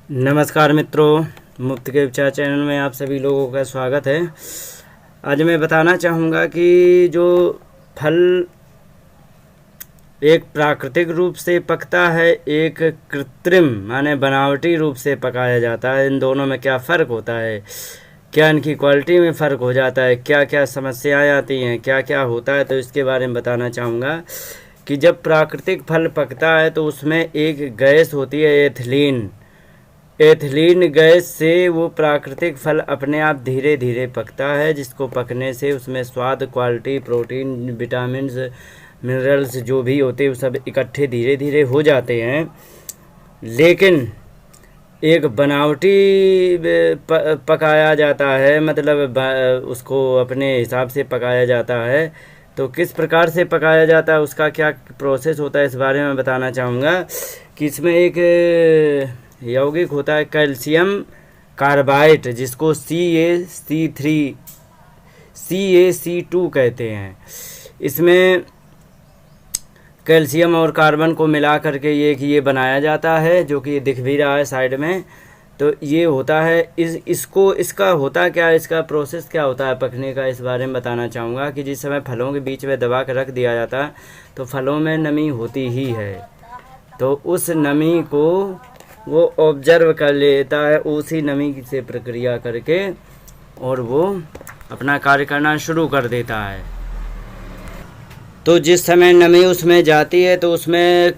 नमस्कार मित्रों, मुफ्त के उपचार चैनल में आप सभी लोगों का स्वागत है। आज मैं बताना चाहूँगा कि जो फल एक प्राकृतिक रूप से पकता है, एक कृत्रिम माने बनावटी रूप से पकाया जाता है, इन दोनों में क्या फ़र्क होता है, क्या इनकी क्वालिटी में फ़र्क हो जाता है, क्या क्या समस्याएं आती हैं, क्या क्या होता है, तो इसके बारे में बताना चाहूँगा कि जब प्राकृतिक फल पकता है तो उसमें एक गैस होती है एथिलीन गैस से वो प्राकृतिक फल अपने आप धीरे धीरे पकता है, जिसको पकने से उसमें स्वाद, क्वालिटी, प्रोटीन, विटामिन्स, मिनरल्स जो भी होते हैं वो सब इकट्ठे धीरे धीरे हो जाते हैं। लेकिन एक बनावटी पकाया जाता है, मतलब उसको अपने हिसाब से पकाया जाता है। तो किस प्रकार से पकाया जाता है, उसका क्या प्रोसेस होता है, इस बारे में बताना चाहूँगा कि इसमें एक यौगिक होता है कैल्शियम कार्बाइड, जिसको CaC2 कहते हैं। इसमें कैल्शियम और कार्बन को मिला करके ये बनाया जाता है, जो कि ये दिख भी रहा है साइड में। तो ये होता है इसका होता क्या है, इसका प्रोसेस क्या होता है पकने का, इस बारे में बताना चाहूँगा कि जिस समय फलों के बीच में दबा कर रख दिया जाता है तो फलों में नमी होती ही है, तो उस नमी को वो ऑब्जर्व कर लेता है, उसी नमी से प्रक्रिया करके और वो अपना कार्य करना शुरू कर देता है। तो जिस समय नमी उसमें जाती है तो उसमें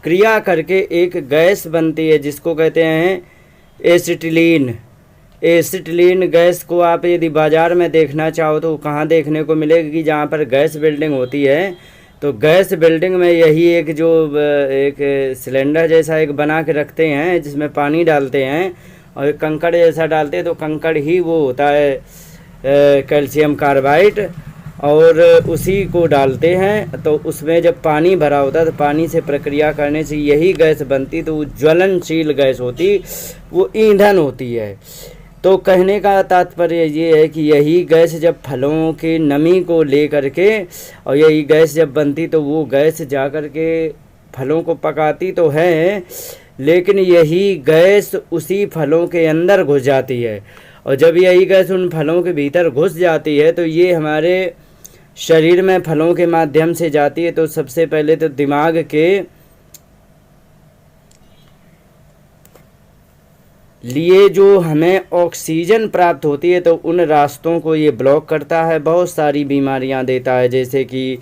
क्रिया करके एक गैस बनती है, जिसको कहते हैं एसिटिलीन गैस को आप यदि बाज़ार में देखना चाहो तो कहाँ देखने को मिलेगी कि जहाँ पर गैस बिल्डिंग होती है, तो गैस बिल्डिंग में यही एक जो एक सिलेंडर जैसा एक बना के रखते हैं, जिसमें पानी डालते हैं और कंकड़ जैसा डालते हैं, तो कंकड़ ही वो होता है कैल्शियम कार्बाइड, और उसी को डालते हैं। तो उसमें जब पानी भरा होता है तो पानी से प्रक्रिया करने से यही गैस बनती, तो वो ज्वलनशील गैस होती, वो ईंधन होती है। तो कहने का तात्पर्य ये है कि यही गैस जब फलों की नमी को ले करके और यही गैस जब बनती तो वो गैस जा कर के फलों को पकाती तो है, लेकिन यही गैस उसी फलों के अंदर घुस जाती है। और जब यही गैस उन फलों के भीतर घुस जाती है तो ये हमारे शरीर में फलों के माध्यम से जाती है। तो सबसे पहले तो दिमाग के लिए जो हमें ऑक्सीजन प्राप्त होती है तो उन रास्तों को ये ब्लॉक करता है, बहुत सारी बीमारियां देता है, जैसे कि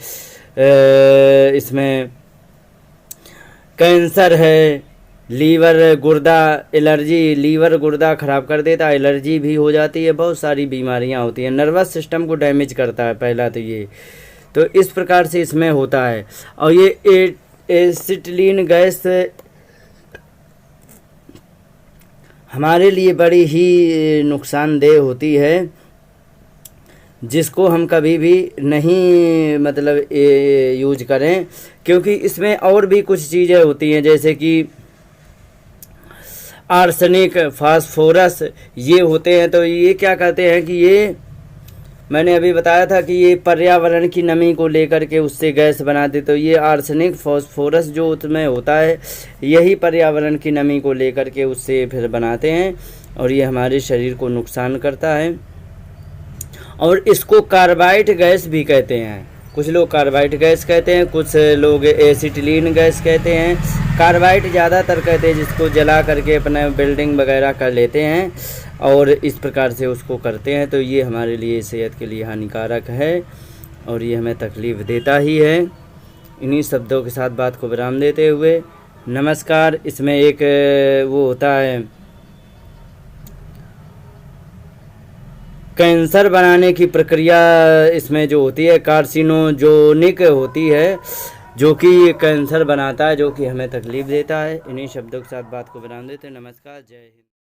इसमें कैंसर है, लीवर गुर्दा एलर्जी, लीवर गुर्दा ख़राब कर देता है, एलर्जी भी हो जाती है, बहुत सारी बीमारियां होती हैं, नर्वस सिस्टम को डैमेज करता है पहला तो ये। तो इस प्रकार से इसमें होता है। और ये एसिटिलीन गैस हमारे लिए बड़ी ही नुकसानदेह होती है, जिसको हम कभी भी नहीं मतलब यूज करें, क्योंकि इसमें और भी कुछ चीज़ें होती हैं, जैसे कि आर्सेनिक, फास्फोरस ये होते हैं। तो ये क्या कहते हैं कि ये मैंने अभी बताया था कि ये पर्यावरण की नमी को लेकर के उससे गैस बनाते, तो ये आर्सेनिक, फास्फोरस जो उसमें होता है यही पर्यावरण की नमी को लेकर के उससे फिर बनाते हैं, और ये हमारे शरीर को नुकसान करता है। और इसको कार्बाइड गैस भी कहते हैं, कुछ लोग कार्बाइड गैस कहते हैं, कुछ लोग एसिटिलीन गैस कहते हैं। कार्बाइड ज़्यादातर कहते हैं जिसको जला करके अपना बिल्डिंग वगैरह कर लेते हैं और इस प्रकार से उसको करते हैं। तो ये हमारे लिए सेहत के लिए हानिकारक है और ये हमें तकलीफ़ देता ही है। इन्हीं शब्दों के साथ बात को विराम देते हुए नमस्कार। इसमें एक वो होता है कैंसर बनाने की प्रक्रिया, इसमें जो होती है कार्सिनोजेनिक होती है, जो कि कैंसर बनाता है, जो कि हमें तकलीफ़ देता है। इन्हीं शब्दों के साथ बात को विराम देते हैं। नमस्कार, जय हिंद।